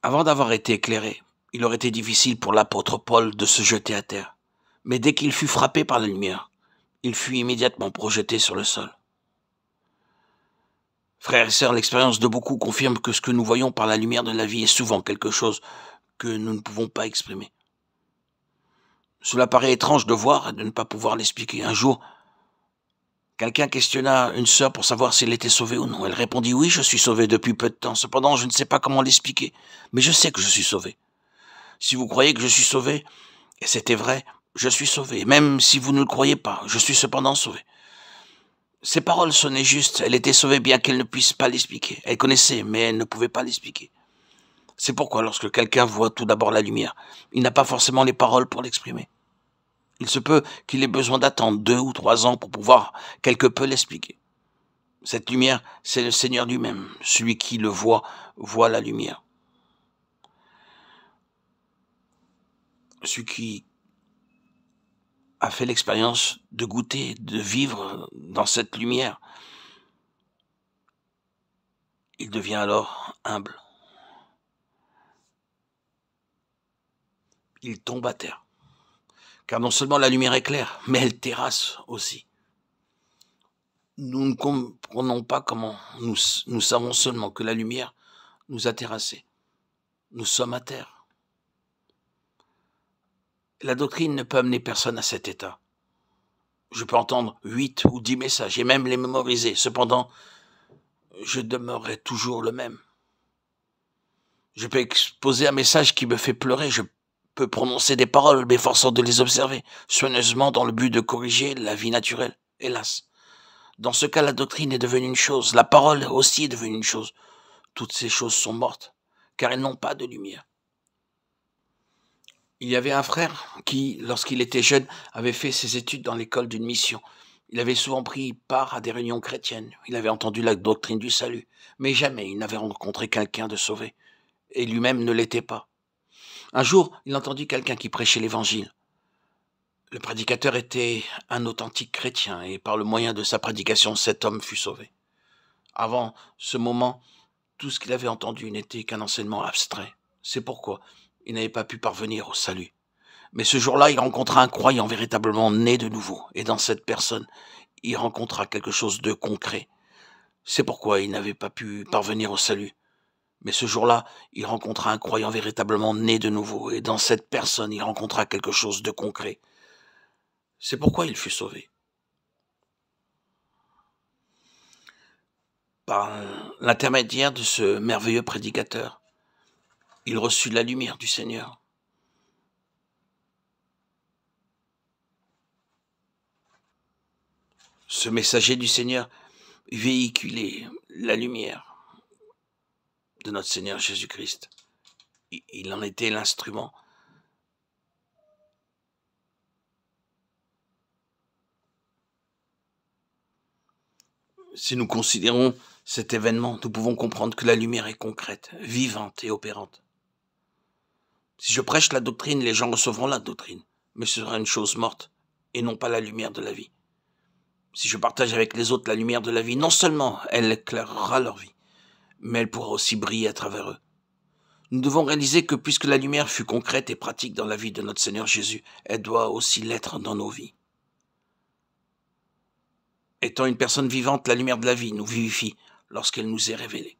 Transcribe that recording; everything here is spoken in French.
Avant d'avoir été éclairé, il aurait été difficile pour l'apôtre Paul de se jeter à terre. Mais dès qu'il fut frappé par la lumière, il fut immédiatement projeté sur le sol. Frères et sœurs, l'expérience de beaucoup confirme que ce que nous voyons par la lumière de la vie est souvent quelque chose que nous ne pouvons pas exprimer. Cela paraît étrange de voir et de ne pas pouvoir l'expliquer. Un jour, quelqu'un questionna une sœur pour savoir si elle était sauvée ou non. Elle répondit « Oui, je suis sauvée depuis peu de temps. Cependant, je ne sais pas comment l'expliquer. Mais je sais que je suis sauvée. Si vous croyez que je suis sauvée, et c'était vrai, je suis sauvée. Même si vous ne le croyez pas, je suis cependant sauvée. » Ces paroles sonnaient justes. Elle était sauvée bien qu'elle ne puisse pas l'expliquer. Elle connaissait, mais elle ne pouvait pas l'expliquer. C'est pourquoi lorsque quelqu'un voit tout d'abord la lumière, il n'a pas forcément les paroles pour l'exprimer. Il se peut qu'il ait besoin d'attendre 2 ou 3 ans pour pouvoir quelque peu l'expliquer. Cette lumière, c'est le Seigneur lui-même. Celui qui le voit, voit la lumière. Celui qui a fait l'expérience de goûter, de vivre dans cette lumière, il devient alors humble. Il tombe à terre. Car non seulement la lumière est claire, mais elle terrasse aussi. Nous ne comprenons pas comment, nous savons seulement que la lumière nous a terrassés. Nous sommes à terre. La doctrine ne peut amener personne à cet état. Je peux entendre 8 ou 10 messages et même les mémoriser. Cependant, je demeurerai toujours le même. Je peux exposer un message qui me fait pleurer. Je peux prononcer des paroles m'efforçant de les observer, soigneusement dans le but de corriger la vie naturelle. Hélas. Dans ce cas, la doctrine est devenue une chose. La parole aussi est devenue une chose. Toutes ces choses sont mortes, car elles n'ont pas de lumière. Il y avait un frère qui, lorsqu'il était jeune, avait fait ses études dans l'école d'une mission. Il avait souvent pris part à des réunions chrétiennes. Il avait entendu la doctrine du salut, mais jamais il n'avait rencontré quelqu'un de sauvé. Et lui-même ne l'était pas. Un jour, il entendit quelqu'un qui prêchait l'évangile. Le prédicateur était un authentique chrétien, et par le moyen de sa prédication, cet homme fut sauvé. Avant ce moment, tout ce qu'il avait entendu n'était qu'un enseignement abstrait. C'est pourquoi il n'avait pas pu parvenir au salut. Mais ce jour-là, il rencontra un croyant véritablement né de nouveau. Et dans cette personne, il rencontra quelque chose de concret. C'est pourquoi il n'avait pas pu parvenir au salut. Mais ce jour-là, il rencontra un croyant véritablement né de nouveau. Et dans cette personne, il rencontra quelque chose de concret. C'est pourquoi il fut sauvé. Par l'intermédiaire de ce merveilleux prédicateur, il reçut la lumière du Seigneur. Ce messager du Seigneur véhiculait la lumière de notre Seigneur Jésus-Christ. Il en était l'instrument. Si nous considérons cet événement, nous pouvons comprendre que la lumière est concrète, vivante et opérante. Si je prêche la doctrine, les gens recevront la doctrine, mais ce sera une chose morte, et non pas la lumière de la vie. Si je partage avec les autres la lumière de la vie, non seulement elle éclairera leur vie, mais elle pourra aussi briller à travers eux. Nous devons réaliser que puisque la lumière fut concrète et pratique dans la vie de notre Seigneur Jésus, elle doit aussi l'être dans nos vies. Étant une personne vivante, la lumière de la vie nous vivifie lorsqu'elle nous est révélée.